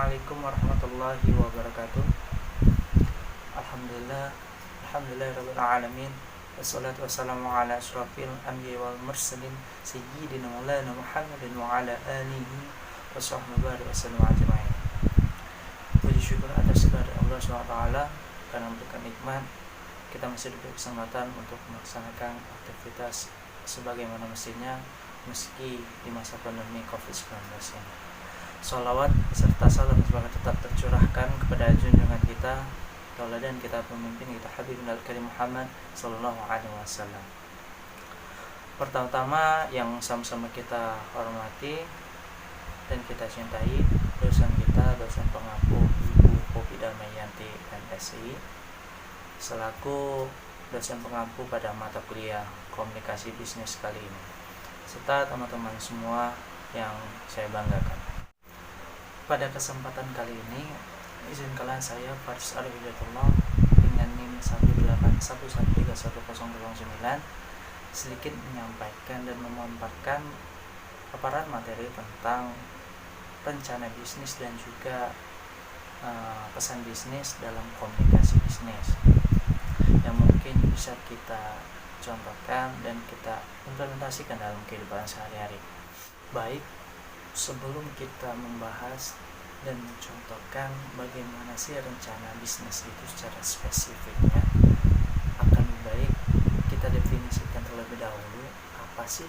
Assalamualaikum warahmatullahi wabarakatuh. Alhamdulillah, alhamdulillahirabbil alamin. Wassalatu wassalamu ala asyrafil anbiya'i wal mursalin sayyidina maulana Muhammadin wa ala alihi washabbihi wasallam ajma'in. Puji syukur atas kehadirat Allah SWT karena memberikan nikmat kita masih diberi kesempatan untuk melaksanakan aktivitas sebagaimana mestinya meski di masa pandemi COVID-19 ini. Sholawat serta salam semoga tetap tercurahkan kepada junjungan kita, tauladan kita, pemimpin kita, Habibul Karim Muhammad sallallahu alaihi wasallam. Pertama-tama yang sama-sama kita hormati dan kita cintai dosen kita, dosen pengampu Ibu Poppy Darmayanti MSI, selaku dosen pengampu pada mata kuliah komunikasi bisnis kali ini, serta teman-teman semua yang saya banggakan. Pada kesempatan kali ini, izinkanlah saya Faris Arifidayatullah dengan NIM 181131009 sedikit menyampaikan dan memaparkan paparan materi tentang rencana bisnis dan juga pesan bisnis dalam komunikasi bisnis yang mungkin bisa kita contohkan dan kita implementasikan dalam kehidupan sehari-hari. Baik, sebelum kita membahas dan mencontohkan bagaimana sih rencana bisnis itu secara spesifiknya, akan lebih baik kita definisikan terlebih dahulu apa sih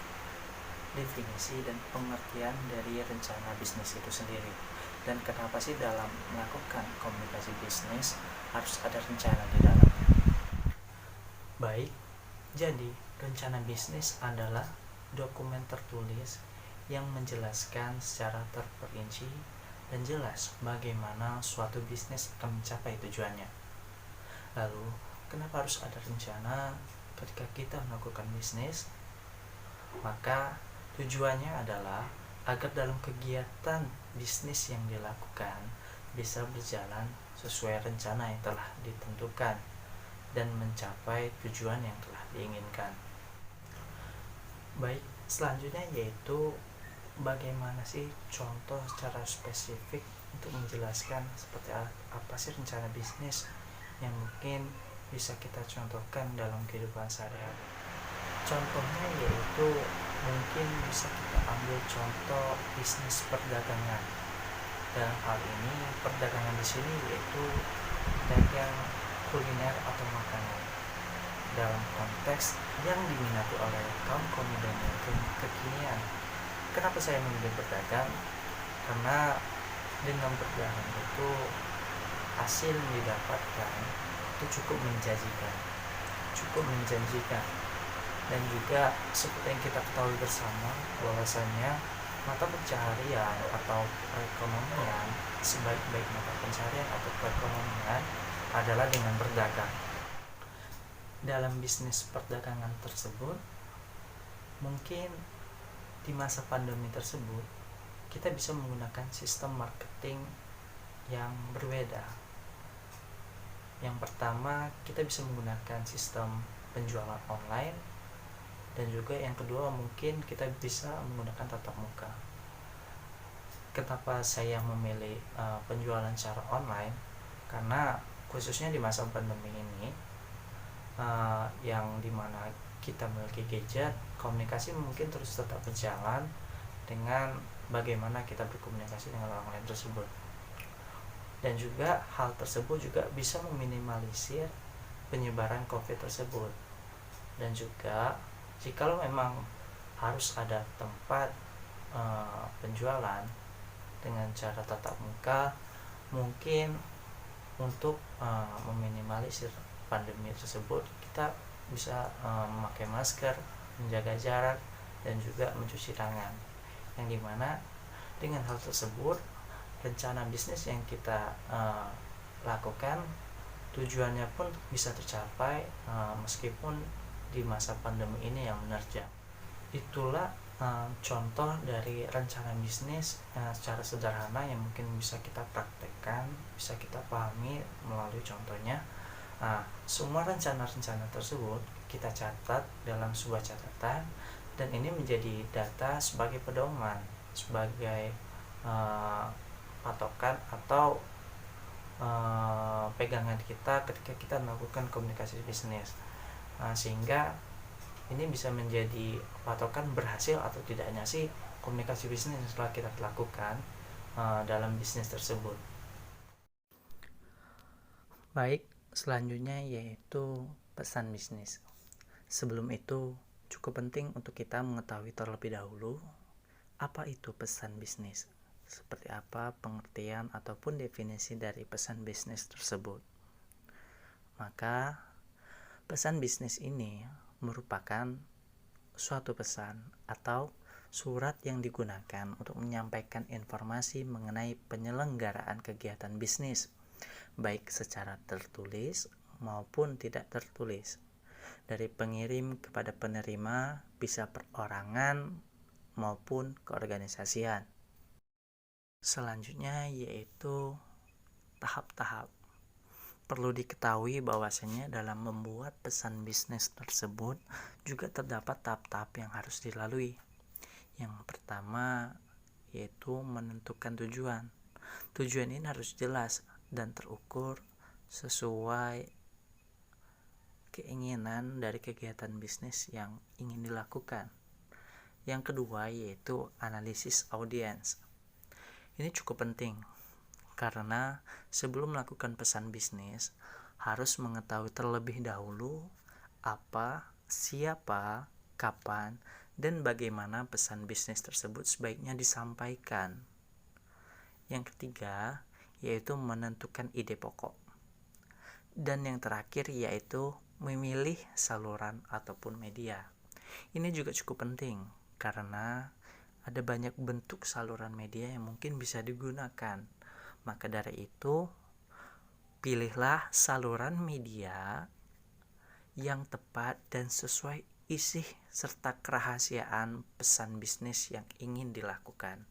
definisi dan pengertian dari rencana bisnis itu sendiri, dan kenapa sih dalam melakukan komunikasi bisnis harus ada rencana di dalamnya. Baik, jadi rencana bisnis adalah dokumen tertulis yang menjelaskan secara terperinci dan jelas bagaimana suatu bisnis akan mencapai tujuannya. Lalu, kenapa harus ada rencana ketika kita melakukan bisnis? Maka tujuannya adalah agar dalam kegiatan bisnis yang dilakukan bisa berjalan sesuai rencana yang telah ditentukan dan mencapai tujuan yang telah diinginkan. Baik, selanjutnya yaitu bagaimana sih contoh secara spesifik untuk menjelaskan seperti apa sih rencana bisnis yang mungkin bisa kita contohkan dalam kehidupan sehari-hari. Contohnya yaitu mungkin bisa kita ambil contoh bisnis perdagangan. Dalam hal ini perdagangan di sini yaitu dagang kuliner atau makanan dalam konteks yang diminati oleh kaum milenial kekinian. Kenapa saya memilih berdagang? Karena dengan berdagang itu hasil yang didapatkan itu cukup menjanjikan, dan juga seperti yang kita ketahui bersama bahwasanya mata pencaharian atau perekonomian, sebaik-baik mata pencaharian atau perekonomian adalah dengan berdagang. Dalam bisnis perdagangan tersebut, mungkin di masa pandemi tersebut kita bisa menggunakan sistem marketing yang berbeda. Yang pertama, kita bisa menggunakan sistem penjualan online, dan juga yang kedua mungkin kita bisa menggunakan tatap muka. Kenapa saya memilih penjualan secara online? Karena khususnya di masa pandemi ini, yang dimana kita memiliki gadget, komunikasi mungkin terus tetap berjalan dengan bagaimana kita berkomunikasi dengan orang lain tersebut. Dan juga hal tersebut juga bisa meminimalisir penyebaran COVID tersebut. Dan juga jikalau memang harus ada tempat penjualan dengan cara tatap muka, mungkin untuk meminimalisir pandemi tersebut kita bisa memakai masker, menjaga jarak, dan juga mencuci tangan. Yang dimana dengan hal tersebut rencana bisnis yang kita lakukan tujuannya pun bisa tercapai meskipun di masa pandemi ini yang menerjang. Itulah contoh dari rencana bisnis secara sederhana yang mungkin bisa kita praktekkan, bisa kita pahami melalui contohnya. Semua rencana-rencana tersebut kita catat dalam sebuah catatan, dan ini menjadi data sebagai pedoman, sebagai patokan atau pegangan kita ketika kita melakukan komunikasi bisnis. Sehingga ini bisa menjadi patokan berhasil atau tidaknya sih komunikasi bisnis yang telah kita lakukan dalam bisnis tersebut. Baik, selanjutnya yaitu pesan bisnis. Sebelum itu, cukup penting untuk kita mengetahui terlebih dahulu apa itu pesan bisnis, seperti apa pengertian ataupun definisi dari pesan bisnis tersebut. Maka, pesan bisnis ini merupakan suatu pesan atau surat yang digunakan untuk menyampaikan informasi mengenai penyelenggaraan kegiatan bisnis, baik secara tertulis maupun tidak tertulis, dari pengirim kepada penerima, bisa perorangan maupun keorganisasian. Selanjutnya yaitu tahap-tahap. Perlu diketahui bahwasanya dalam membuat pesan bisnis tersebut juga terdapat tahap-tahap yang harus dilalui. Yang pertama yaitu menentukan tujuan. Tujuan ini harus jelas dan terukur sesuai keinginan dari kegiatan bisnis yang ingin dilakukan. Yang kedua yaitu analisis audiens. Ini cukup penting karena sebelum melakukan pesan bisnis harus mengetahui terlebih dahulu apa, siapa, kapan, dan bagaimana pesan bisnis tersebut sebaiknya disampaikan. Yang ketiga yaitu menentukan ide pokok. Dan yang terakhir yaitu memilih saluran ataupun media. Ini juga cukup penting karena ada banyak bentuk saluran media yang mungkin bisa digunakan. Maka dari itu, pilihlah saluran media yang tepat dan sesuai isi serta kerahasiaan pesan bisnis yang ingin dilakukan.